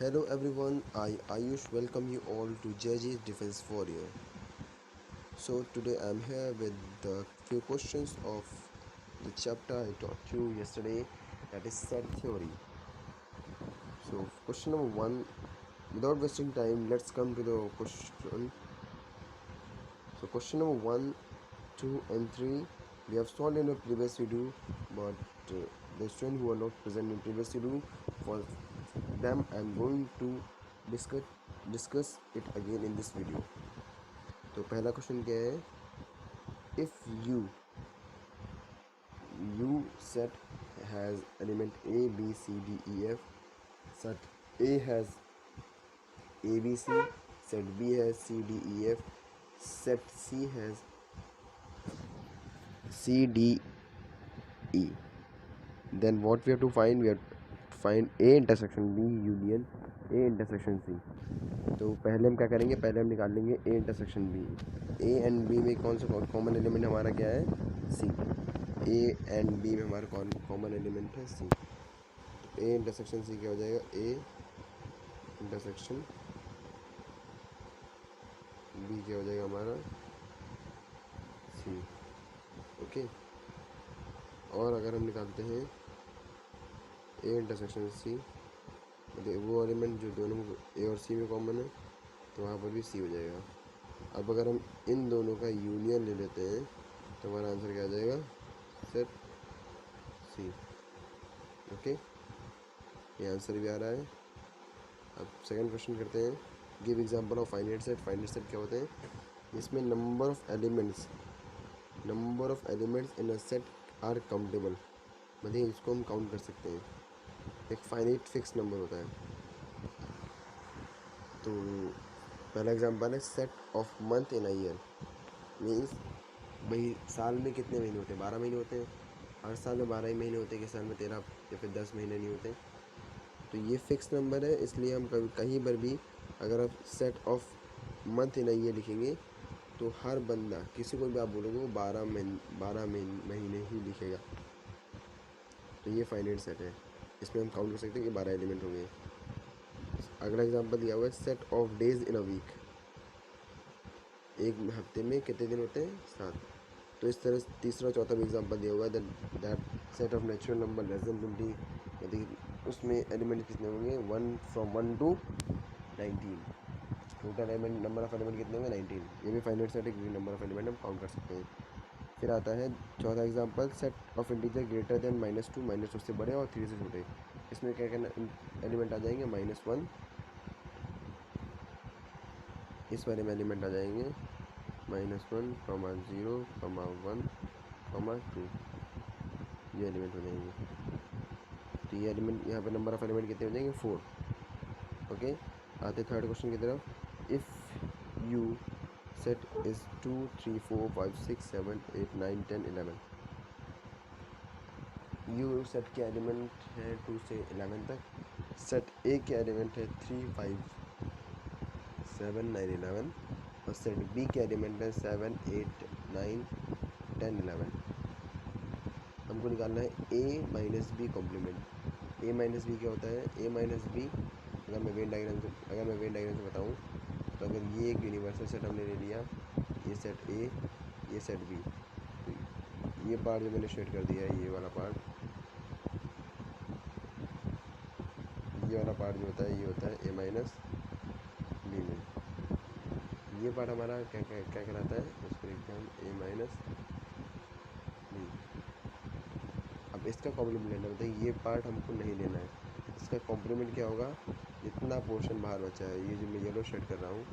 Hello everyone, I Ayush welcome you all to JJ's Defense Warrior. So today I'm here with the few questions of the chapter I taught you yesterday, that is set theory. So question number 1, without wasting time, let's come to the question. So question number 1, 2 and 3 we have solved in a previous video, but the students who are not present in previous video, for them I'm going to discuss it again in this video. तो पहला question क्या है, if you set has element a b c d e f, set a has a b c, set b has c d e f, set c has c d e, then what we have to find, we have to find a intersection b union a intersection c. तो पहले हम क्या करेंगे, पहले हम निकाल लेंगे A intersection B. A and B में कौन सा कॉमन एलिमेंट हमारा क्या है, सी. ए एंड बी में हमारा कॉमन एलिमेंट है सी. ए इंटरसेक्शन सी क्या हो जाएगा, ए इंटरसेक्शन बी क्या हो जाएगा हमारा, सी. ओके. और अगर हम निकालते हैं ए इंटरसेक्शन सी, वो एलिमेंट जो दोनों ए और सी में कॉमन है, तो वहाँ पर भी सी हो जाएगा. अब अगर हम इन दोनों का यूनियन ले लेते हैं तो हमारा आंसर क्या आ जाएगा, सेट सी. ओके, ये आंसर भी आ रहा है. अब सेकंड क्वेश्चन करते हैं, give example of finite set. Finite set क्या होते हैं, इसमें number of elements in a set are countable, मतलब इसको हम काउंट कर सकते हैं. एक फाइनाइट फिक्स नंबर होता है. तो पहला एग्जांपल है set of month in a year, means भाई साल में कितने महीने होते हैं, 12 महीने होते हैं. हर साल में 12 ही महीने होते हैं कि साल में 13 या फिर 10 महीने नहीं होते. तो ये फिक्स नंबर है, इसलिए हम कभी कहीं पर भी अगर आप set of month in year लिखेंगे तो हर बंदा, किसी को भी आप बोलोगे, वो 12 महीने ही लिखेगा. तो ये फाइनाइट सेट है, इसमें हम काउंट कर सकते हैं कि 12 एलिमेंट होंगे. अगला एग्जांपल दिया हुआ है set of days in a week, एक हफ्ते में कितने दिन होते हैं, 7. तो इस तरह तीसरा चौथा भी एग्जांपल दिया हुआ है, that set of natural number less than 20, यदि उसमें एलिमेंट कितने होंगे, 1 to 19. Total element, number of element कितने होंगे, 19. ये भी फाइनाइट सेट है क्योंकि नंबर ऑफ एलिमेंट हम काउंट कर सकते हैं. फिर आता है चौथा example, set of integer greater than -2, -2 से बड़े और 3 से छोटे. इसमें क्या क्या एलिमेंट आ जाएंगे, -1, इस बारे में एलिमेंट आ जाएंगे -1, -0, -1, -2, ये एलिमेंट हो जाएंगे. तो ये एलिमेंट, यहाँ पे नंबर ऑफ एलिमेंट कितने हो जाएंगे, 4. ओके. आते थर्ड क्वेश्चन की तरफ, if you set is 2, 3, 4, 5, 6, 7, 8, 9, 10, 11. You set के एलिमेंट है 2 से 11 तक. सेट ए के एलिमेंट है 3, 5, 7, 9, 11. और सेट बी के एलिमेंट है 7, 8, 9, 10, 11. हमको निकालना है A minus B complement. A minus B क्या होता है, ए माइनस बी, अगर मैं वेन डायग्राम से बताऊँ, तो अगर ये एक यूनिवर्सल सेट हमने ले लिया, ये सेट ए, ये सेट बी, तो ये पार्ट जो मैंने शेड कर दिया है, ये वाला पार्ट, ये वाला पार्ट जो होता है, ये होता है ए माइनस बी में. ये पार्ट हमारा क्या क्या क्या कहलाता है, उसको लिखते हैं हम ए माइनस बी. अब इसका कॉम्प्लीमेंट लेना, बताइए ये पार्ट हमको नहीं लेना है. इसका कॉम्प्लीमेंट क्या होगा, जितना पोर्शन बाहर बचा है, ये जो मैं येलो शेड कर रहा हूँ,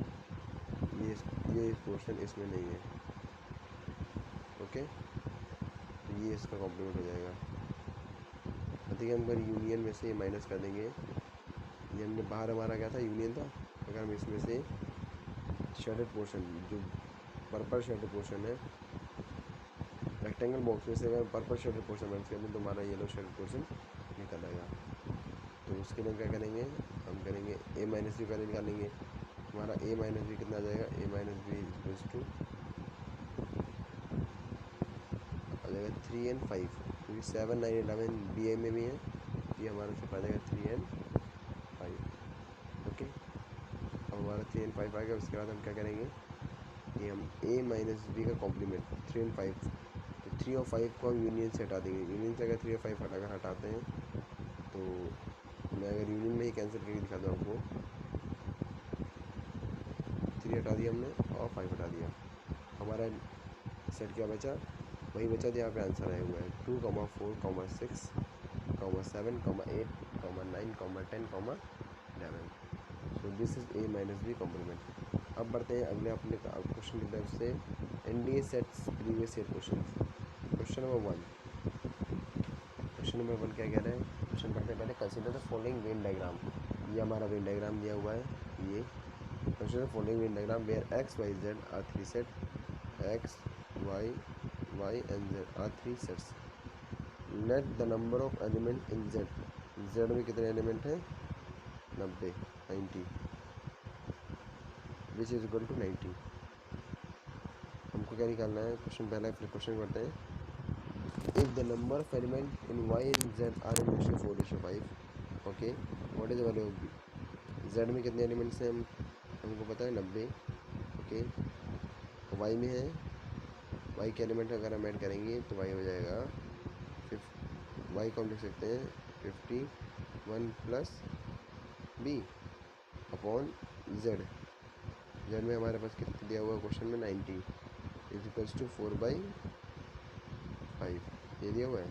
ये पोर्शन इसमें नहीं है. ओके. तो ये इसका कॉम्प्लीमेंट हो जाएगा. देखिए हम अगर यूनियन में से माइनस कर देंगे, ये हमने बाहर, हमारा क्या था, यूनियन था. अगर हम इसमें से शेडेड पोर्शन, जो पर्पल शेडेड पोर्शन है, रेक्टेंगल बॉक्स में से अगर पर्पल शेडेड पोर्शन माइनस कर दें तो हमारा येलो शेडेड पोर्शन निकल आएगा. तो उसके लिए क्या करेंगे, हम करेंगे ए माइनस बी पहले निकालेंगे. हमारा ए माइनस बी कितना आ जाएगा, ए माइनस बी इक्वल्स टू आ जाएगा 3 and 5, क्योंकि 7, 9, 11 बी ए में भी है, ये हमारा सिर्फ आ जाएगा 3 and 5. हमारा 3 एंड 5 आ गया। उसके बाद हम क्या करेंगे कि हम a माइनस बी का कॉम्प्लीमेंट 3 एंड 5, तो 3 और 5 को हम यूनियन से हटा देंगे। यूनियन से अगर 3 और 5 अगर हटाते हैं तो मैं अगर यूनियन में ही कैंसिल करके दिखा दूँ आपको, 3 हटा दिया हमने और 5 हटा दिया, हमारा सेट क्या बचा, वही बचा जो यहाँ पे आंसर आया हुआ है 2, 4, 6, 7, 8, 9, 10, 11। So this is a minus B complement. अब बढ़ते हैं अगले अपने क्वेश्चन की तरफ से, NDA sets previous year question. Question number 1, question number 1 क्या कह रहा है, क्वेश्चन पढ़ते हैं पहले। Consider the following Venn diagram, ये हमारा वेन डायग्राम दिया हुआ है। ये consider following Venn diagram where X Y Z are 3 set, X Y Y and Z are 3 sets. Let the number of element in Z, Z में कितने element हैं, 90, 90, which is equal to 90। हमको क्या निकालना है, क्वेश्चन पहला है, फिर क्वेश्चन करते हैं। If the number of element in Y and Z are in ratio 4:5, okay, what is the value of B. Z में कितने एलिमेंट्स हैं, हमको पता है 90, ओके। वाई में है, वाई के एलिमेंट अगर हम ऐड करेंगे तो वाई हो जाएगा वाई को हम लिख सकते हैं 51 plus B upon Z. Z में हमारे पास कितना दिया हुआ क्वेश्चन में 90 इज इक्वल्स टू 4/5, ये दिया हुआ है।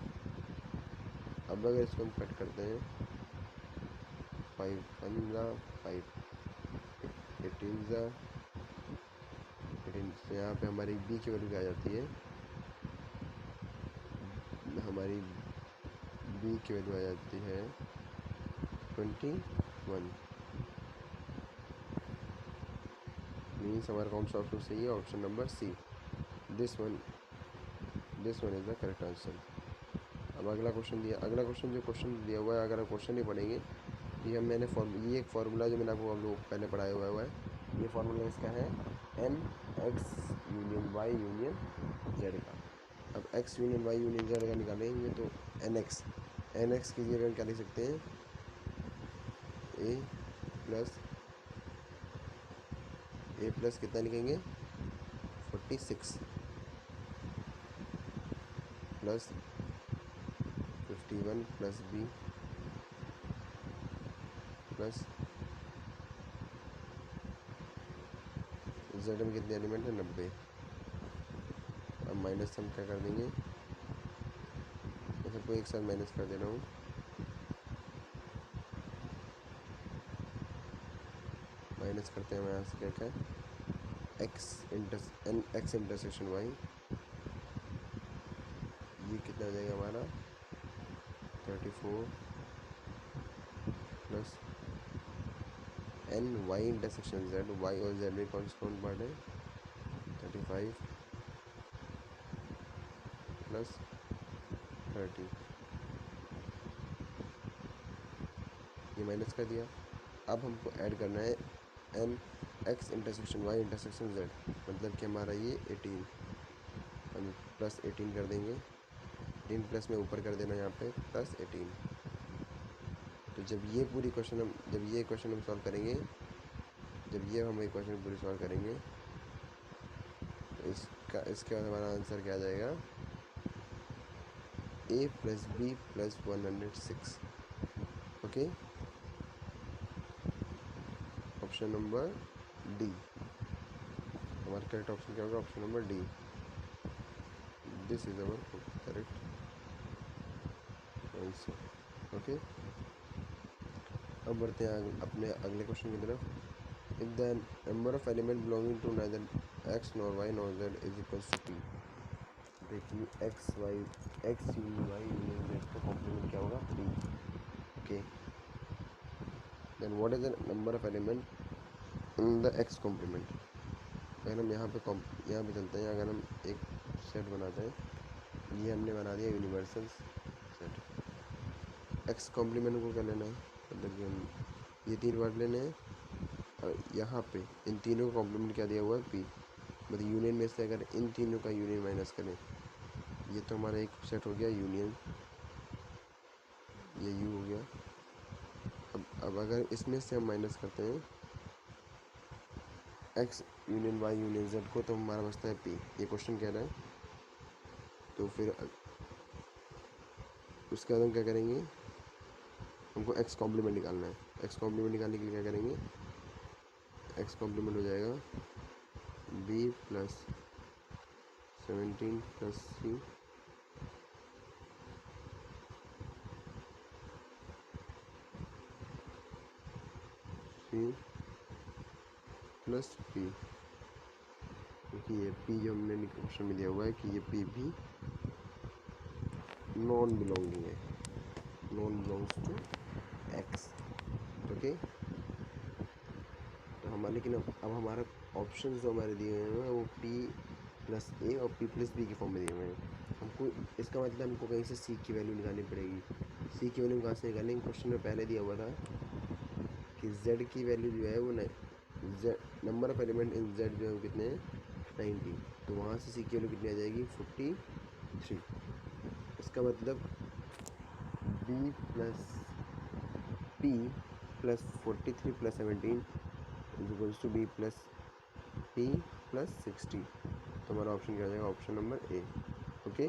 अब अगर इसको हम कट करते हैं, 5 15 5 18 से यहाँ पे हमारी बी की वैल्यू क्या आ जाती है, हमारी बी की वैल्यू आ जाती है 21। मीन्स हमारा कौन सा ऑप्शन सही है, option number C, this one is the correct answer. अब अगला क्वेश्चन दिया, अगला क्वेश्चन जो क्वेश्चन दिया हुआ है, अगर आप क्वेश्चन नहीं पढ़ेंगे, ये मैंने ये एक फार्मूला जो मैंने आपको हम लोग पहले पढ़ाया हुआ है, ये फार्मूला इसका है N X union Y union Z का। अब X union Y union Z का निकालेंगे तो एन एक्स की जगह क्या लिख सकते हैं, ए प्लस कितना लिखेंगे 46 plus 51 plus B plus Z में कितने एलिमेंट है 90। अब माइनस हम क्या कर देंगे, मैं सबको एक साथ माइनस कर दे रहा हूँ। माइनस करते हैं हम यहाँ से क्या क्या, एक्स इंटरसेक्शन वाई, ये कितना हो जाएगा हमारा 34 plus N Y intersection Z, Y और जेड में कौन सा पार्ट है 35 प्लस 30, ये माइनस कर दिया। अब हमको ऐड करना है N X intersection Y intersection Z, मतलब कि हमारा ये 18, हम प्लस 18 कर देंगे, 18 प्लस में ऊपर कर देना यहाँ पे प्लस 18। तो जब ये क्वेश्चन हम सॉल्व करेंगे, जब ये हम इक्वेशन पूरी सॉल्व करेंगे तो इसके बाद हमारा आंसर क्या आ जाएगा, a plus B plus 106, okay. Option number d, हमारा करेक्ट ऑप्शन क्या होगा, option number d, this is our correct answer, okay. अब बढ़ते हैं अपने अगले क्वेश्चन की तरफ। If the number of element belonging to neither x nor y nor z is equals to p. देखिए x union Y union Z का complement क्या होगा, p, okay. Then what is the number of element in the X complement. अगर हम यहाँ पे चलते हैं, अगर हम एक सेट बनाते हैं, ये हमने बना दिया यूनिवर्सल सेट। एक्स कॉम्प्लीमेंट को क्या लेना है, मतलब कि हम ये 3 वर्ड लेने हैं, और यहाँ पे इन तीनों का कॉम्प्लीमेंट क्या दिया हुआ है, पी। मतलब यूनियन में से अगर इन तीनों का यूनियन माइनस करें, ये तो हमारा एक सेट हो गया यूनियन, ये यू हो गया। अब अगर इसमें से हम माइनस करते हैं X union Y union Z को, तो हमारा बचता है पी। ये क्वेश्चन कह रहा है। तो फिर उसके बाद हम क्या करेंगे, हमको एक्स कॉम्प्लीमेंट निकालना है। एक्स कॉम्प्लीमेंट निकालने के लिए क्या करेंगे, एक्स कॉम्प्लीमेंट हो जाएगा B plus 17 plus C plus P, क्योंकि ये पी जो हमने क्वेश्चन में दिया हुआ है कि ये पी भी नॉन बिलोंगिंग है, non belongs to X. Okay, तो हमारे लेकिन अब हमारा ऑप्शन जो हमारे दिए हुए हैं वो पी प्लस ए और पी प्लस बी के फॉर्म में दिए हुए हैं। हमको इसका मतलब हमको कहीं से सी की वैल्यू निकालनी पड़ेगी। सी की वैल्यू कहाँ से निकालेंगे, क्वेश्चन में पहले दिया हुआ था कि z की वैल्यू जो है वो number of element in z जो है वो कितने हैं 90। तो वहाँ से सी की वैल्यू कितनी आ जाएगी 43। इसका मतलब B plus P plus 43 plus 17 is equals to B plus P plus 60। तो हमारा ऑप्शन क्या हो जाएगा, ऑप्शन नंबर ए। ओके,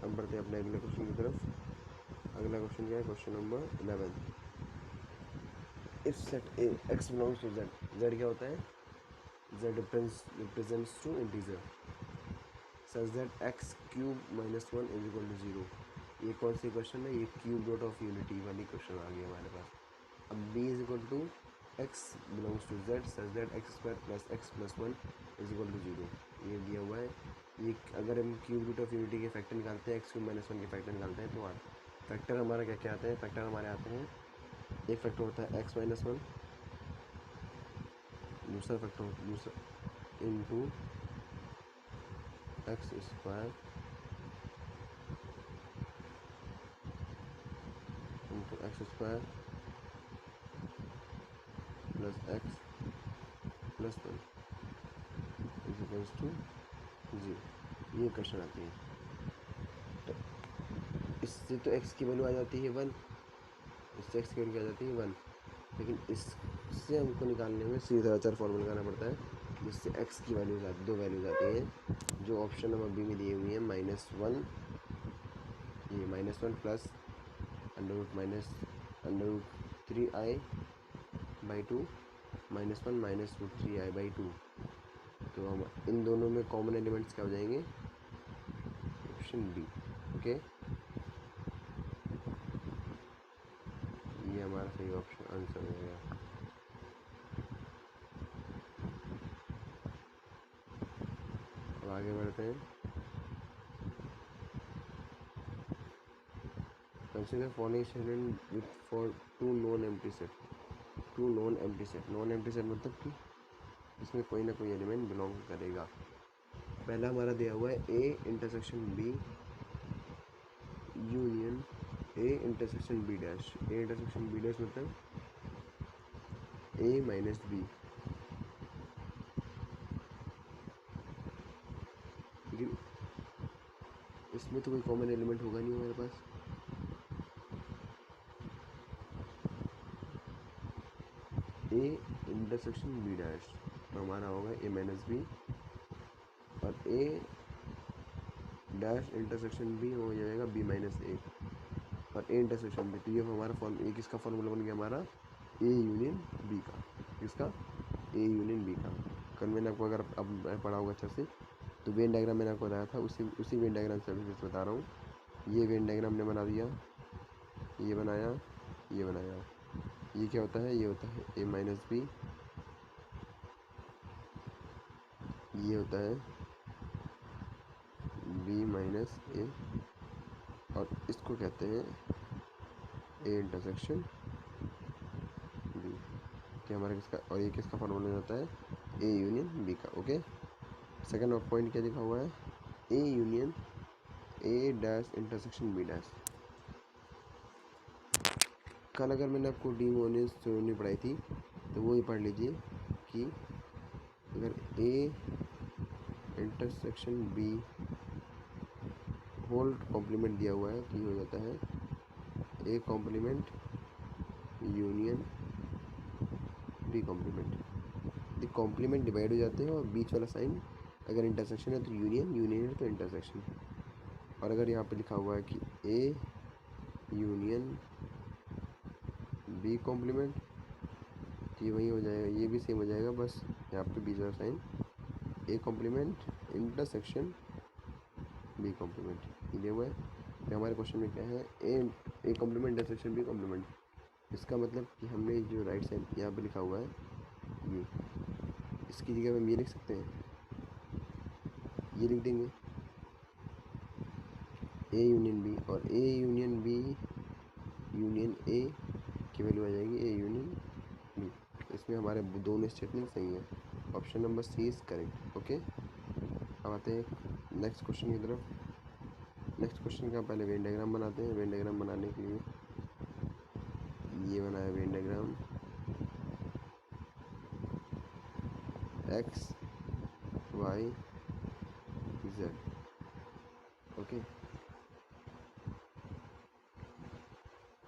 अब बढ़ते हैं अपने अगले क्वेश्चन की तरफ। अगला क्वेश्चन क्या है, question number 11। If set A X belongs to Z, Z क्या होता है, z represents to integer such that x cube minus 1 is equal to 0। ये कौन सी क्वेश्चन है, ये क्यूब रूट ऑफ यूनिटी वाली क्वेश्चन आ गई हमारे पास। अब b is equal to x belongs to z such that X square plus X plus 1 is equal to 0। ये दिया हुआ है। ये अगर हम क्यूब रूट ऑफ यूनिटी के फैक्टर निकालते हैं, एक्स क्यूब माइनस 1 के फैक्टर निकालते हैं, तो फैक्टर हमारा क्या क्या आते हैं, फैक्टर हमारे आते हैं, एक फैक्टर होता है एक्स माइनस 1, दूसरा into X square into X square plus X plus 1 is equals to 0। ये क्वेश्चन आती है। तो इससे तो एक्स की वैल्यू आ जाती है 1, इससे एक्स की वैल्यू आ जाती है 1, लेकिन इससे हमको निकालने में सीधा आचार फॉर्मूला लगाना पड़ता है, जिससे एक्स की वैल्यूज आती, दो वैल्यूज आती हैं जो ऑप्शन नंबर बी में दी हुई है, -1, ये -1 प्लस √-3i/2 -1 -√3i/2। तो हम इन दोनों में कॉमन एलिमेंट्स क्या हो जाएंगे, ऑप्शन डी। ओके, ये हमारा सही ऑप्शन आंसर हो गया। अब आगे बढ़ते हैं। Consider following statement with for two non empty set. Two non empty set, non empty set मतलब कि इसमें कोई ना कोई एलिमेंट बिलोंग करेगा। पहला हमारा दिया हुआ है ए intersection B union A intersection B dash. A intersection B dash मतलब ए माइनस बी। लेकिन इसमें तो कोई कॉमन एलिमेंट होगा नहीं हमारे पास। ए इंटरसेक्शन बी डैश तो हमारा होगा ए माइनस बी, और ए डैश इंटरसेक्शन बी हो जाएगा बी माइनस ए, और ए इंटरसेक्शन बी। तो ये हमारा फॉर्म, एक इसका फॉर्मूला बन गया हमारा ए यूनियन बी का। किसका, ए यूनियन बी का। कल मैंने आपको, अगर अब पढ़ा होगा अच्छा से, तो वेन डायग्राम मैंने आपको बताया था, उसी वेन डायग्राम से अभी बता रहा हूँ। ये वेन डायग्राम ने बना दिया, ये बनाया, ये बनाया। ये क्या होता है, ये होता है ए माइनस बी, ये होता है बी माइनस ए, और इसको कहते हैं ए इंटरसेक्शन बी। कि हमारा किसका, और ये किसका फॉर्मूला होता है, ए यूनियन बी का। ओके, सेकंड पॉइंट क्या लिखा हुआ है, A union A dash intersection B dash. कल अगर मैंने आपको डी मोनियस थ्योरम पढ़ाई थी, तो वो ही पढ़ लीजिए कि अगर A intersection B whole complement दिया हुआ है, तो ये हो जाता है A complement union B complement. The complement divide हो जाते हैं और बीच वाला साइन अगर इंटरसेक्शन है तो यूनियन, यूनियन है तो इंटरसेक्शन। और अगर यहाँ पे लिखा हुआ है कि ए यूनियन बी कॉम्प्लीमेंट तो ये वही हो जाएगा, ये भी सेम हो जाएगा, बस यहाँ पे बीच वाला sign A complement intersection B complement ये हुआ है। तो हमारे क्वेश्चन में क्या है, A complement intersection B complement. इसका मतलब कि हमने जो राइट साइड यहाँ पे लिखा हुआ है ये, इसकी जगह हम ये लिख सकते हैं, ये लिख देंगे ए यूनियन बी, और A union B union A की वैल्यू आ जाएगी ए यूनियन बी। इसमें हमारे दोनों स्टेटमेंट सही है, option number C is correct. Okay, अब आते हैं नेक्स्ट क्वेश्चन की तरफ। नेक्स्ट क्वेश्चन का पहले वेन डायग्राम बनाते हैं। वेन डायग्राम बनाने के लिए ये बनाया Venn diagram, X Y Z. Okay,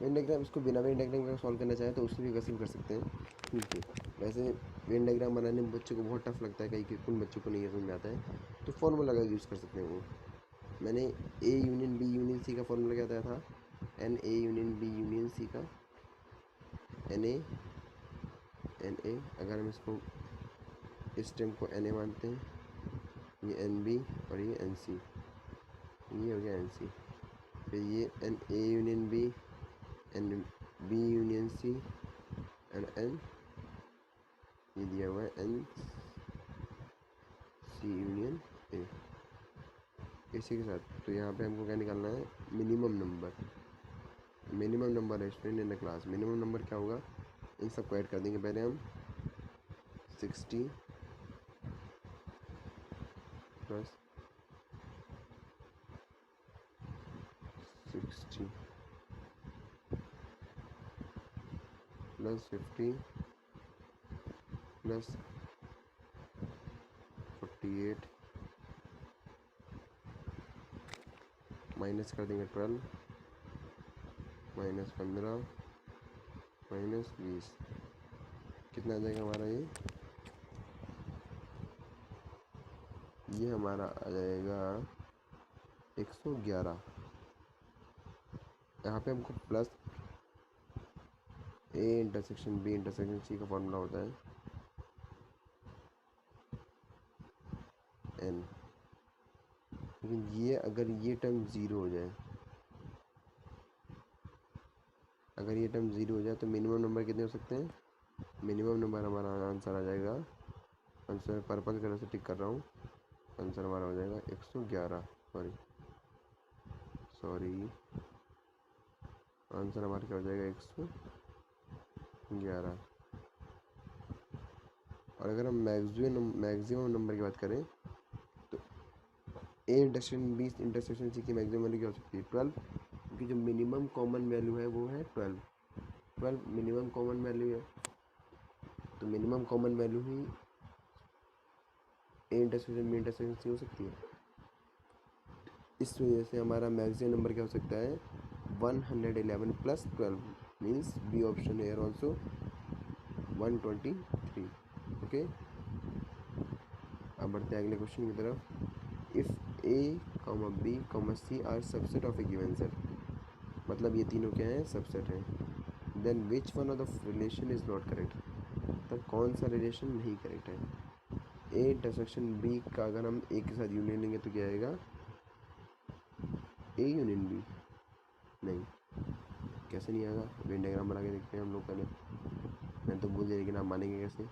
Venn diagram, इसको बिना वेन डायग्राम का सॉल्व करना चाहे तो उससे भी वैसे भी कर सकते हैं। ठीक है, वैसे वेन डायग्राम बनाने में बच्चों को बहुत टफ लगता है, कई उन बच्चों को नहीं समझ में आता है, तो फॉर्मूला का यूज़ कर सकते हैं वो। मैंने A union B union C का फॉर्मूला क्या बताया था, N A union B union C का, एन ए अगर हम इसको इस टर्म को एन ए मानते हैं, ये एन बी और ये एन सी, ये हो गया एन सी। फिर ये N A union B, N B union C and N, ये दिया हुआ है एन सी यूनियन ए। इसी के साथ तो यहाँ पे हमको क्या निकालना है, मिनिमम नंबर। मिनिमम नंबर है student in the class. Minimum number क्या होगा, इन सबको ऐड कर देंगे पहले हम, 60 प्लस 60 प्लस 50 प्लस 48 माइनस कर देंगे 12 माइनस 15 माइनस 20, कितना आ जाएगा हमारा ये हमारा आ जाएगा 111। यहाँ पे हमको plus A intersection B intersection C का फॉर्मूला होता है एन। लेकिन ये अगर ये टर्म ज़ीरो हो जाए, अगर ये टर्म ज़ीरो हो जाए तो मिनिमम नंबर कितने हो सकते हैं, मिनिमम नंबर हमारा आंसर आ जाएगा, आंसर पर्पल कलर से टिक कर रहा हूँ, आंसर हमारा हो जाएगा 111। सॉरी आंसर हमारा क्या हो जाएगा 111। और अगर हम मैक्सिमम नंबर की बात करें तो A intersection B intersection C की मैक्सिमम वैल्यू क्या हो सकती है 12, क्योंकि जो मिनिमम कॉमन वैल्यू है वो है 12 मिनिमम कॉमन वैल्यू है, तो मिनिमम कॉमन वैल्यू ही A intersection B intersection C हो सकती है। इस वजह से हमारा मैक्सिमम नंबर क्या हो सकता है 111 प्लस 12 मीन्स बी ऑप्शन है ऑल्सो 123। ओके, अब बढ़ते हैं अगले क्वेश्चन की तरफ। If A comma B comma C are subset of a given set, मतलब ये तीनों क्या हैं, सबसेट हैं, then which one of the relation is not correct, तब कौन सा रिलेशन नहीं करेक्ट है। ए इंटरसेक्शन बी का अगर हम ए के साथ यूनियन लेंगे तो क्या आएगा ए यूनियन बी, नहीं कैसे नहीं आएगा, वेन डायग्राम बना के देखते हैं हम लोग पहले, मैं तो भूल जाए लेकिन आप मानेंगे कैसे।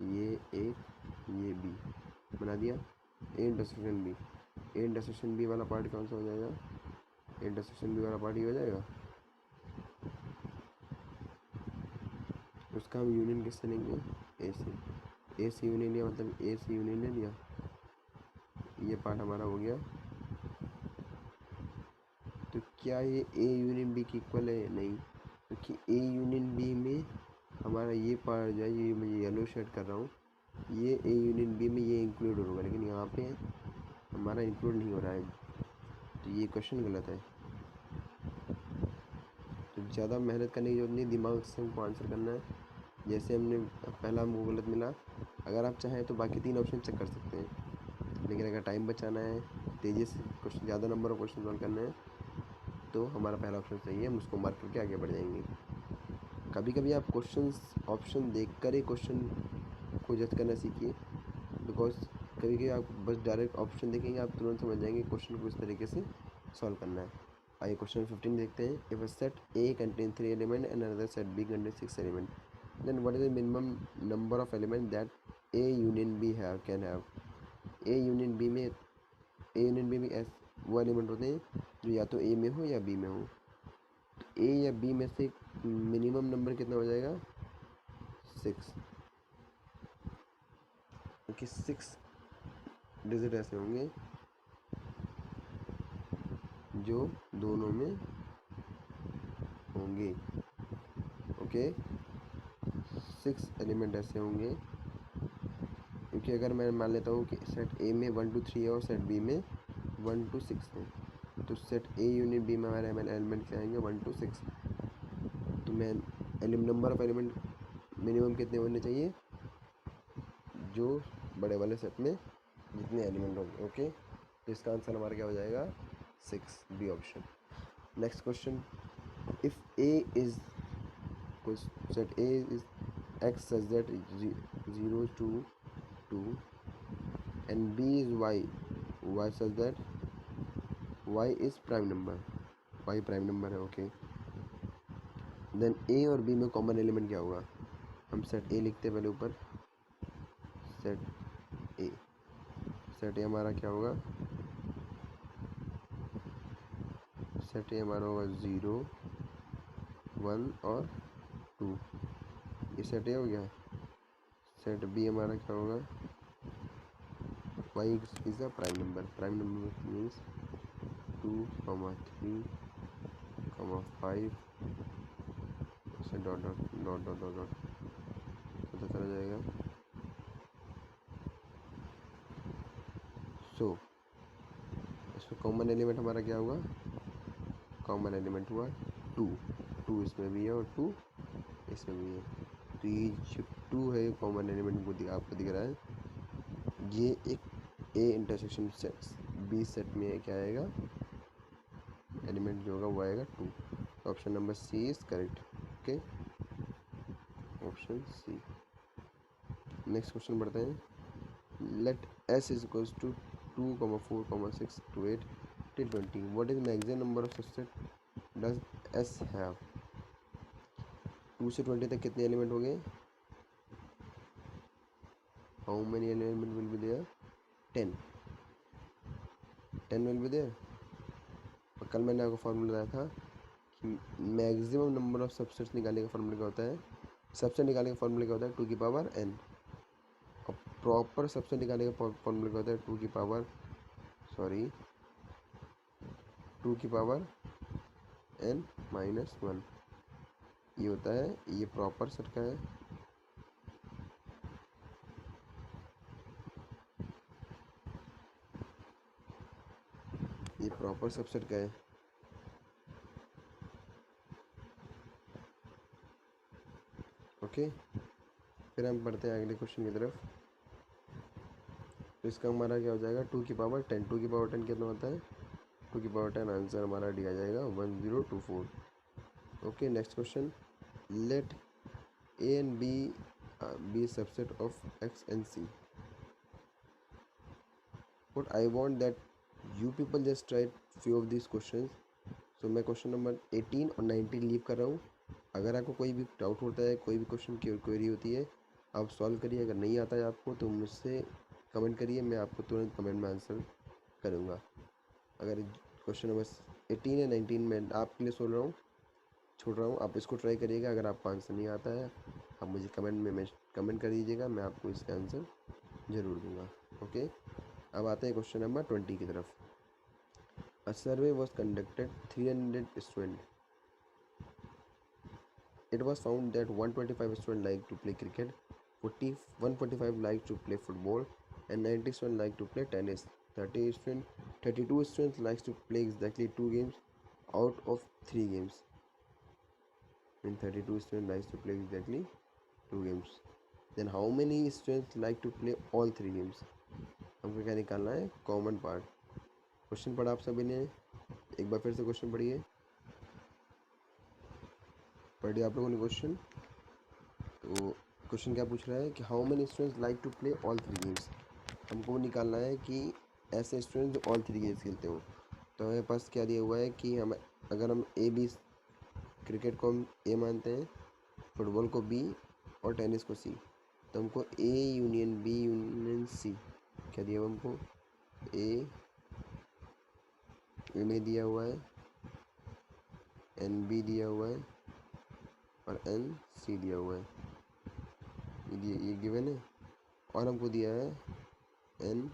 ये ए ये बी बना दिया, A intersection B, A intersection B वाला पार्ट कौन सा हो जाएगा, ए इंटरसेक्शन बी वाला पार्ट ये हो जाएगा, उसका हम यूनियन किससे लेंगे ए से, ए से यूनियन लिया मतलब ए से यूनियन ले लिया, ये पार्ट हमारा हो गया। तो क्या ये ए यूनियन बी की इक्वल है, नहीं, क्योंकि ए यूनियन बी में हमारा ये पार्ट जो है, ये मैं येलो शेड कर रहा हूँ, ये ए यूनियन बी में ये इंक्लूड होगा, लेकिन यहाँ पे हमारा इंक्लूड नहीं हो रहा है, तो ये क्वेश्चन गलत है। तो ज़्यादा मेहनत करने की जरूरत नहीं, दिमाग से हमको आंसर करना है। जैसे हमने पहला हमको गलत मिला, अगर आप चाहें तो बाकी 3 ऑप्शन चेक कर सकते हैं, लेकिन अगर टाइम बचाना है, तेज़ी से क्वेश्चन, ज़्यादा नंबर ऑफ क्वेश्चन सॉल्व करने हैं, तो हमारा पहला ऑप्शन सही है, हम उसको मार्क करके आगे बढ़ जाएंगे। कभी कभी आप क्वेश्चंस ऑप्शन देखकर ही क्वेश्चन को जज करना सीखिए, बिकॉज कभी कभी आप बस डायरेक्ट ऑप्शन देखेंगे, आप तुरंत समझ जाएंगे क्वेश्चन को इस तरीके से सॉल्व करना है। आइए क्वेश्चन 15 देखते हैं। If a set A contain 3 element and another set B contain 6 element, then what is the minimum number of element that A union B have can have. A union B में, A union B में वो element होते हैं जो या तो ए में हो या बी में हो। ए या बी में से मिनिमम नंबर कितना हो जाएगा? 6, क्योंकि 6 डिजिट ऐसे होंगे जो दोनों में होंगे। ओके, 6 एलिमेंट ऐसे होंगे, क्योंकि अगर मैं मान लेता हूँ कि सेट ए में 1 2 3 है और सेट बी में 1 2 6 है, तो सेट ए यूनिट बी में हमारे एलिमेंट क्या आएंगे? 1 2 6। तो मैं नंबर ऑफ एलिमेंट मिनिमम कितने होने चाहिए? जो बड़े वाले सेट में जितने एलिमेंट होंगे। ओके, तो इसका आंसर हमारा क्या हो जाएगा? 6, B option. Next question, if A is set A is x such that 0 to 2 and B is y such that y is prime number, y prime number है। ओके, देन A और B में common element क्या होगा? हम set A लिखते हैं पहले ऊपर, सेट ए हमारा क्या होगा? सेट ए हमारा होगा 0 1 और 2, ये सेट ए हो गया। सेट बी हमारा क्या होगा? y is a prime number, prime number means 2 3 5 से dot dot dot dot dot dot पता चला जाएगा। सो इसमें कॉमन एलिमेंट हमारा क्या हुआ? कॉमन एलिमेंट हुआ 2, 2 इसमें भी है और 2 इसमें भी है, तो ये जो 2 है कॉमन एलिमेंट को आपको दिख रहा है, ये एक A intersection set B set में क्या आएगा? एलिमेंट जो होगा वो आएगा 2। Option number C is correct. Okay, option C. Next question बढ़ते हैं। Let S is equals to 2, 4, 6 to 8 till 20. What is maximum number of subset does S have? 2 से 20 तक कितने एलिमेंट हो गए? How many element will be there? 10 will be there। और कल मैंने आपको फॉर्मूला बताया था कि मैक्सिमम नंबर ऑफ सबसेट्स निकालने का फॉर्मूला क्या होता है? सबसेट निकालने का फॉर्मूला क्या होता है? 2 की पावर n। और प्रॉपर सबसेट निकालने का फॉर्मूला क्या होता है? 2 की पावर n माइनस 1। ये होता है, ये प्रॉपर सेट का है। ये प्रॉपर सबसेट का है। ओके, फिर हम पढ़ते हैं अगले क्वेश्चन की तरफ। तो इसका हमारा क्या हो जाएगा? 2 की पावर 10। 2 की पावर 10 कितना होता है? 2 की पावर 10 आंसर हमारा डी आ जाएगा 1024। Okay, next question. Let A and B be subset of X and C. What I want that you people just try few of these questions. So मैं question number 18 और 19 leave कर रहा हूँ। अगर आपको कोई भी डाउट होता है, कोई भी क्वेश्चन की क्वेरी होती है, आप सॉल्व करिए। अगर नहीं आता है आपको तो मुझसे कमेंट करिए, मैं आपको तुरंत कमेंट में आंसर करूँगा। अगर क्वेश्चन नंबर 18 या 19 में आपके लिए छोड़ रहा हूँ, आप इसको ट्राई करिएगा। अगर आपको आंसर नहीं आता है, आप मुझे कमेंट कर दीजिएगा, मैं आपको इसका आंसर ज़रूर दूँगा। ओके, अब आते हैं क्वेश्चन नंबर 20 की तरफ। A survey was conducted 300 student. It was found that 125 students like to play cricket, 145 like to play football, and 90 students like to play tennis. 32 students likes to play exactly 2 games out of 3 games. And 32 students likes to play exactly 2 games. Then how many students like to play all 3 games? हमको क्या निकालना है? Common part. Question पढ़ा आप सभी ने? एक बार फिर से क्वेश्चन पढ़िए. पढ़िए आप लोगों ने क्वेश्चन. तो क्वेश्चन क्या पूछ रहा है कि how many students like to play all 3 games. हमको निकालना है कि ऐसे स्टूडेंट जो ऑल 3 गेम्स खेलते हो. तो हमारे पास क्या दिया हुआ है कि हम अगर हम ए बी, क्रिकेट को हम ए मानते हैं, फुटबॉल को बी और टेनिस को सी. तो हमको A union B union C क्या दिया हुआ हमको? ए में दिया हुआ है, एन बी दिया हुआ है और एन सी दिया हुआ है. ये गिवन है. और हमको दिया है एन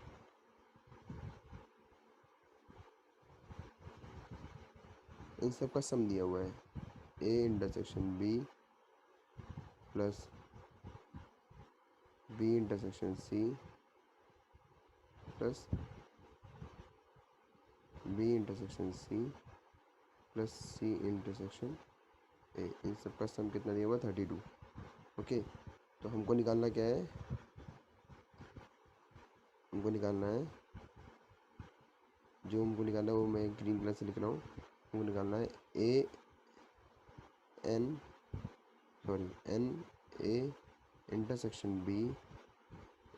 इन सब का सम दिया हुआ है. ए intersection b plus b intersection c plus b intersection c plus c intersection a. इन सब का सम कितना दिया हुआ? 32. ओके. तो हमको निकालना क्या है? हमको निकालना है, जो हमको निकालना है वो मैं ग्रीन कलर से लिख रहा हूँ. हमको निकालना है a n A intersection B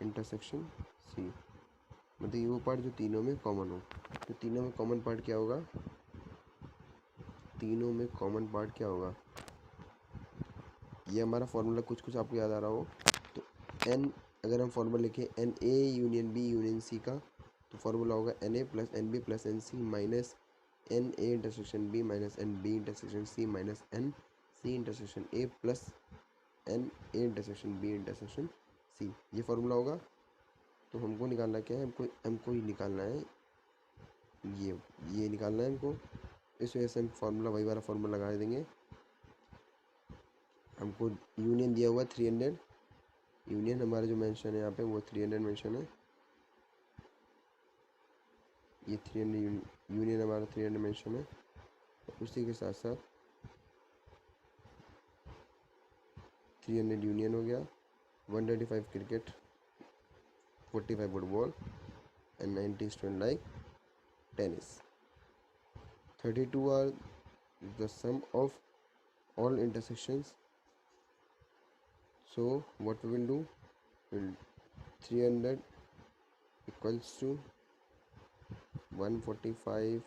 intersection c. मतलब ये वो पार्ट जो तीनों में कॉमन हो. तो तीनों में कॉमन पार्ट क्या होगा? तीनों में कॉमन पार्ट क्या होगा? ये हमारा फॉर्मूला कुछ आपको याद आ रहा हो तो एन, अगर हम फॉर्मूला लिखें N A union B union C का, तो फॉर्मूला होगा N A plus N B plus N C minus N A intersection B minus N B intersection C minus N C intersection A plus N A intersection B intersection C. ये formula होगा. तो हमको निकालना क्या है? हमको ही निकालना है, ये निकालना है हमको. इस वजह से हम फार्मूला वही वाला फार्मूला लगा देंगे. हमको यूनियन दिया हुआ है 300. यूनियन हमारा जो मेंशन है यहाँ पे वो 300 मेंशन है. ये 300 यूनियन हमारा 300 मेंशन है. उसी के साथ साथ 300 यूनियन हो गया. 135 cricket, 45 football and 90 student like tennis. 32 are the sum of all intersections. So what we will do? 300 equals to 145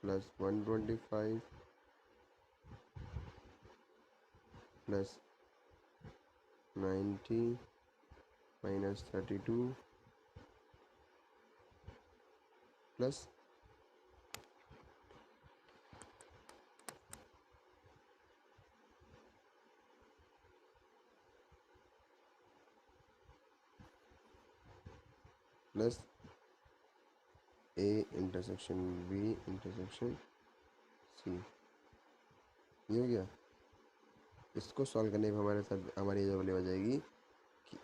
plus 125 plus 90 minus 32 plus A intersection B intersection C. ये हो गया. इसको सॉल्व करने में हमारे साथ हमारी ये वाली हो जाएगी कि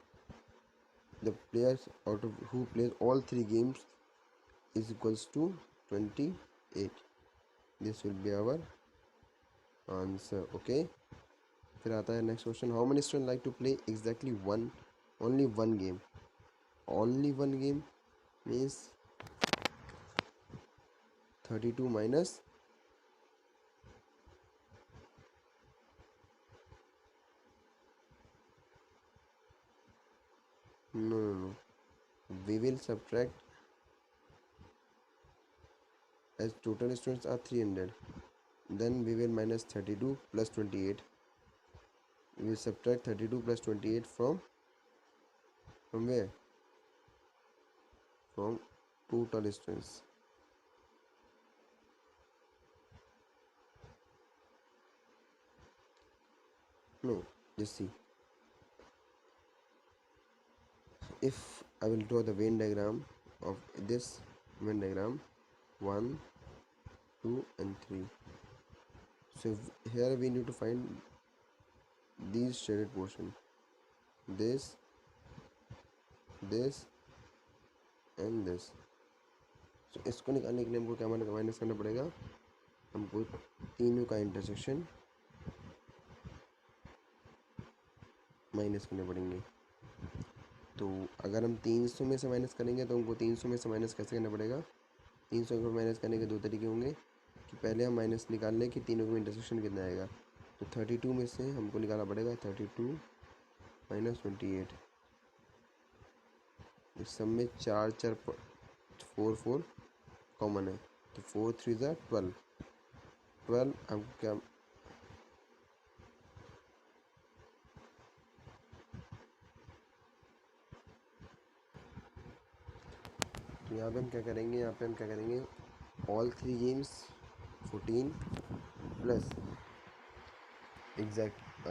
the players out of who plays all 3 games is equals to 28. This will be our answer. Okay. फिर आता है next question. How many student like to play exactly only one game. Only one game means 32 minus no, we will subtract, as total students are 300, then we will minus 32 plus 28. We will subtract 32 plus 28 from where? From total students. No, just see. If I will draw the Venn diagram of this Venn diagram 1, 2 and 3. So here we need to find these shaded portion, this and this. So इसको निकालने के लिए हमको क्या minus करना पड़ेगा? हमको तीनों का इंटरसेक्शन माइनस करने पड़ेंगे। तो अगर हम 300 में से माइनस करेंगे तो हमको 300 में से माइनस कैसे करना पड़ेगा? 300 को माइनस करने के दो तरीके होंगे कि पहले हम माइनस निकाल लें कि तीनों का इंटरसेक्शन कितना आएगा। तो 32 में से हमको निकालना पड़ेगा 32 माइनस 28। इस सब में 4 4 4 4 कॉमन है, तो 4 3 ज़ा 12। 12 हमको क्या, तो यहाँ पे हम क्या करेंगे, ऑल 3 गेम्स 14 प्लस एग्जैक्ट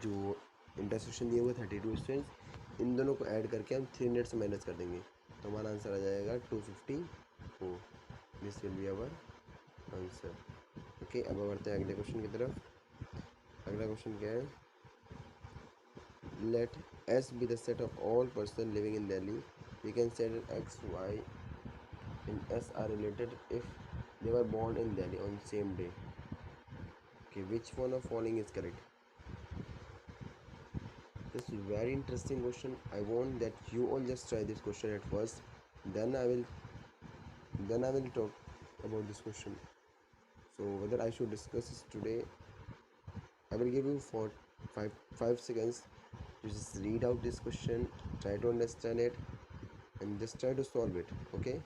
जो इंटरसेक्शन दिए हुए 32 स्टूडेंट्स, इन दोनों को ऐड करके हम 3 मिनट से माइनस कर देंगे, तो हमारा आंसर आ जाएगा 254। This will be our answer. Okay, अब बढ़ते हैं अगले क्वेश्चन की तरफ। अगला क्वेश्चन क्या है? Let S be the set of all person living in Delhi. We can say that X, Y and S are related if they were born in Delhi on same day. Okay, which one of following is correct? This is very interesting question. I want that you all just try this question at first, then I will talk about this question. So whether I should discuss this today, I will give you for 5 seconds to just read out this question, try to understand it, and just try to solve it. Okay,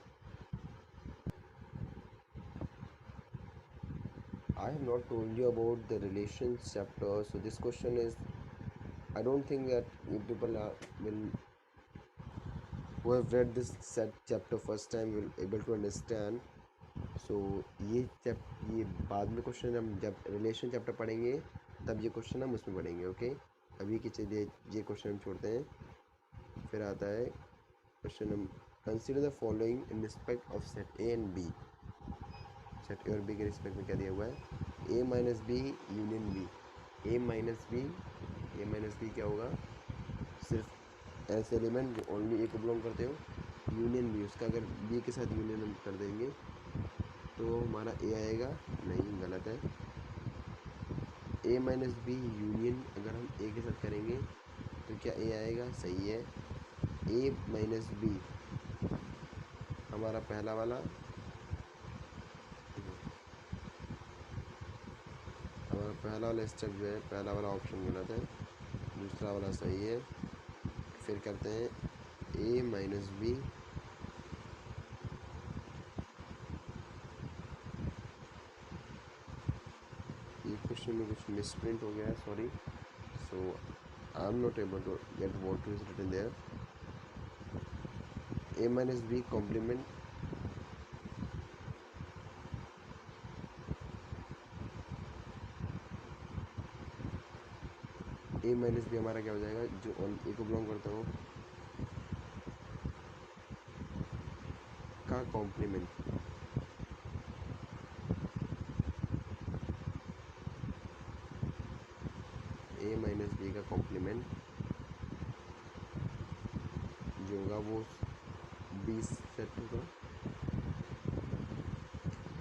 I have not told you about the relations chapter, so this question is, I don't think that you people will who have read this set chapter first time will able to understand. So ये बाद में question हम जब relation chapter पढ़ेंगे तब ये question हम उसमें पढ़ेंगे। ओके, अभी के चलिए ये क्वेश्चन हम छोड़ते हैं। फिर आता है क्वेश्चन हम consider the following in respect of set A and B. Set A और बी के रिस्पेक्ट में क्या दिया हुआ है? A minus B union B. A minus B क्या होगा? सिर्फ ऐसे एलिमेंट जो ओनली ए को बिलोंग करते हो। यूनियन बी, उसका अगर बी के साथ यूनियन हम कर देंगे तो हमारा ए आएगा, नहीं गलत है। ए माइनस बी यूनियन अगर हम ए के साथ करेंगे तो क्या ए आएगा? सही है। ए माइनस बी हमारा पहला वाला स्टेप जो है, पहला वाला ऑप्शन गलत है, दूसरा वाला सही है। फिर करते हैं ए माइनस बी ये क्वेश्चन में कुछ मिसप्रिंट हो गया है, sorry. So I am not able to get what is written there. A minus B complement A minus B हमारा क्या हो जाएगा? जो ऑन ए को बिलोंग करता हो का कॉम्प्लीमेंट। ए माइनस बी का कॉम्प्लीमेंट जो होगा वो 20 सेट होगा,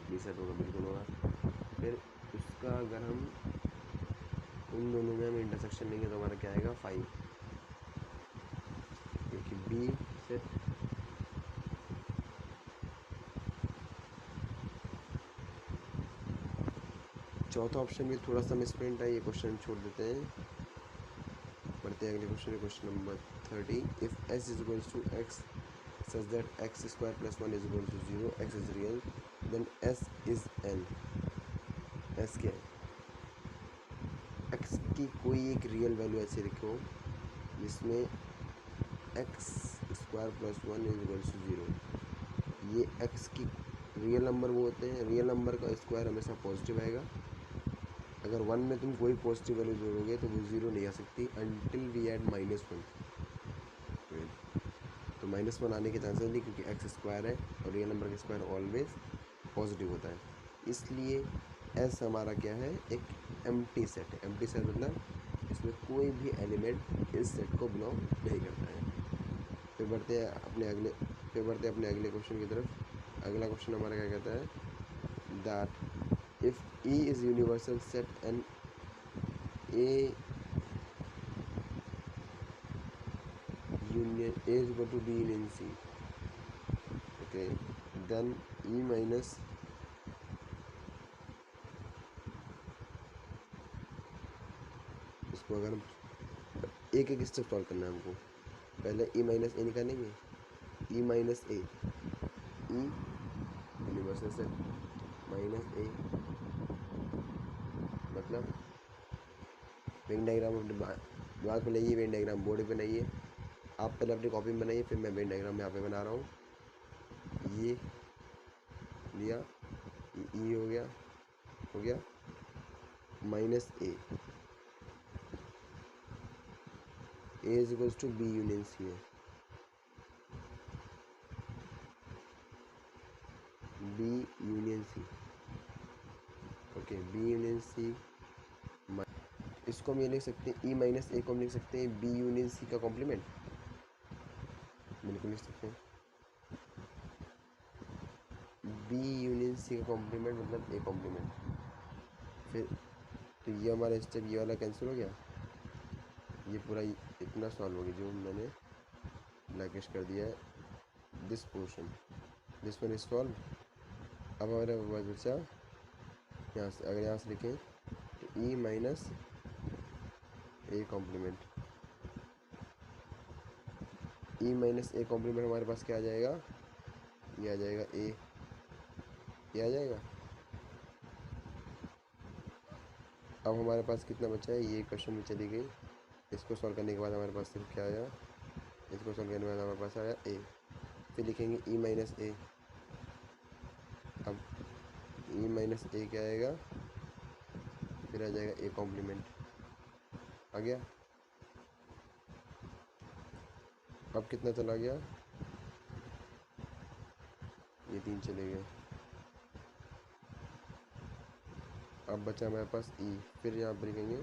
20 सेट होगा, बिल्कुल होगा। फिर उसका अगर हम उन दोनों में हम इंटरसेक्शन लेंगे तो हमारा क्या आएगा? 5, क्योंकि बी सेट चौथा ऑप्शन भी थोड़ा सा मिसप्रिंट है, ये क्वेश्चन छोड़ देते हैं। बढ़ते हैं अगले question, question number 30। If S is equals to X such that X square plus 1 is equal to 0, X is real, then S is an. S क्या है? एक्स की कोई एक रियल वैल्यू ऐसे लिखो जिसमें X square plus 1 is equal to 0। ये X की रियल नंबर वो होते हैं, रियल नंबर का स्क्वायर हमेशा पॉजिटिव आएगा। अगर 1 में तुम कोई पॉजिटिव वैल्यू जोड़ोगे तो वो 0 नहीं आ सकती अनटिल वी ऐड -1। तो -1 आने के चांसेस नहीं, क्योंकि एक्स स्क्वायर है और रियल नंबर का स्क्वायर ऑलवेज पॉजिटिव होता है। इसलिए एस हमारा क्या है? एक एम्प्टी सेट है। एम्प्टी सेट मतलब इसमें कोई भी एलिमेंट इस सेट को बिलोंग नहीं करता है। फिर बढ़ते हैं अपने अगले क्वेश्चन की तरफ। अगला क्वेश्चन हमारा क्या कहता है? That if E is universal set and A union A is equal to B union C. Okay, then E minus इसको अगर हम एक एक स्टेप सॉल्व करना है हमको, पहले E माइनस ए निकालेंगे, E माइनस ए, E यूनिवर्सल सेट माइनस ए, मतलब वेन डायग्राम दिमाग में लाइए, वेन डायग्राम बोर्ड पे बनाइए, आप पहले अपनी कॉपी में बनाइए, फिर मैं वेन डायग्राम यहाँ पे बना रहा हूँ। ये लिया, ई हो गया minus a is equals to B union c है, b union c. Okay, b union c, इसको हम ये लिख सकते हैं, ई माइनस ए को हम लिख सकते हैं बी यूनियन सी का कॉम्प्लीमेंट, बिल्कुल लिख सकते हैं बी यूनियन सी का कॉम्प्लीमेंट मतलब ए कॉम्प्लीमेंट। फिर तो ये हमारा स्टेप ये वाला कैंसिल हो गया, ये पूरा इतना सॉल्व हो गया जो मैंने ब्लैकिश कर दिया है this portion, this one is solve. अब हमारा बचा यहाँ से, अगर यहाँ से लिखें तो E minus a complement, E minus a complement हमारे पास क्या आ जाएगा, ये आ जाएगा ए, ये आ जाएगा। अब हमारे पास कितना बचा है, ये क्वेश्चन में चली गई, इसको सॉल्व करने के बाद हमारे पास सिर्फ क्या आया, इसको सॉल्व करने के बाद हमारे पास आया ए, फिर लिखेंगे ई माइनस ए। अब ई माइनस ए क्या आएगा, फिर आ जाएगा ए कॉम्प्लीमेंट, आ गया। अब कितना चला गया, ये 3 चले गए। अब बचा हमारे पास ई, फिर यहाँ पर लिखेंगे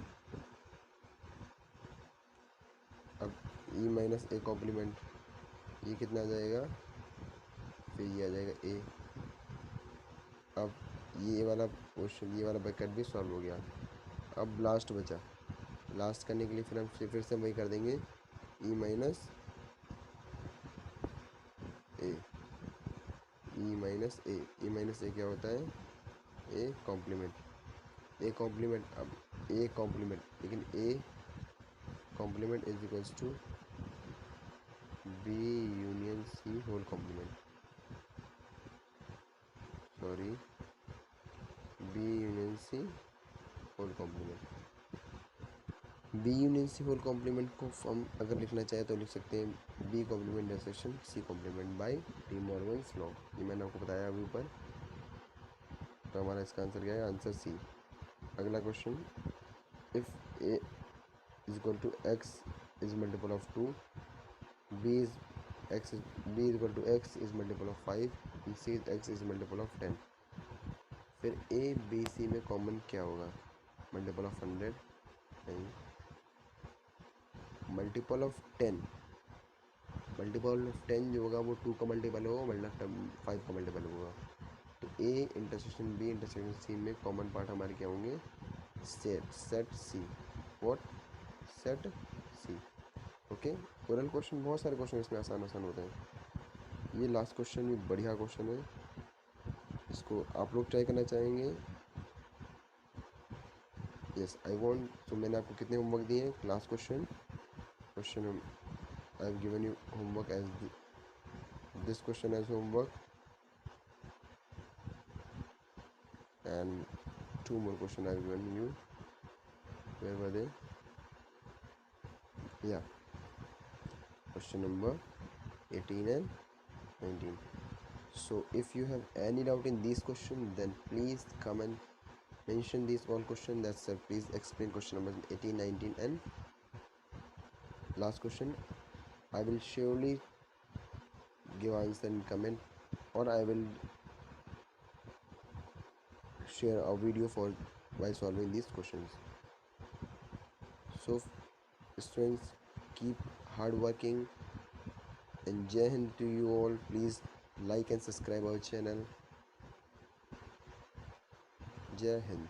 अब ई माइनस ए कॉम्प्लीमेंट, ये कितना आ जाएगा, फिर ये आ जाएगा ए। अब ये वाला क्वेश्चन, ये वाला ब्रैकेट भी सॉल्व हो गया। अब लास्ट बचा, लास्ट करने के लिए फिर हम फिर से वही कर देंगे, ई माइनस ए, ई माइनस ए, ई माइनस ए क्या होता है, ए कॉम्प्लीमेंट, ए कॉम्प्लीमेंट। अब ए कॉम्प्लीमेंट, लेकिन A complement is equals to B union C whole complement, sorry B union C whole complement. B union C whole complement को हम अगर लिखना चाहे तो लिख सकते हैं B complement intersection C complement by De Morgan's law, ये मैंने आपको बताया अभी ऊपर। तो हमारा इसका आंसर क्या है, आंसर सी। अगला question, if A is equal to X is multiple of 2, B is equal to X is multiple of 5 and C is X is multiple of 10, फिर ए बी सी में common क्या होगा, multiple of 100 नहीं, multiple of 10, multiple of 10 जो होगा वो 2 का multiple होगा, मल्टीपल 5 का मल्टीपल होगा। तो A intersection B intersection C में कॉमन पार्ट हमारे क्या होंगे, set C, what, set C. Okay, oral question, बहुत सारे क्वेश्चन इसमें आसान होते हैं। ये लास्ट क्वेश्चन भी बढ़िया क्वेश्चन है, इसको आप लोग ट्राई करना चाहेंगे। यस आई वांट, तो मैंने आपको कितने होमवर्क दिए हैं, last question I have given you homework as this question as homework and 2 more question I have given you, where were they, yeah, question number 18 and 19. So if you have any doubt in these questions, then please come and mention these all questions, that sir please explain question number 18, 19 and last question. I will surely give answer in comment, or I will share a video for while solving these questions. So students, keep hard working and Jai Hind to you all. Please like and subscribe our channel. Jai Hind.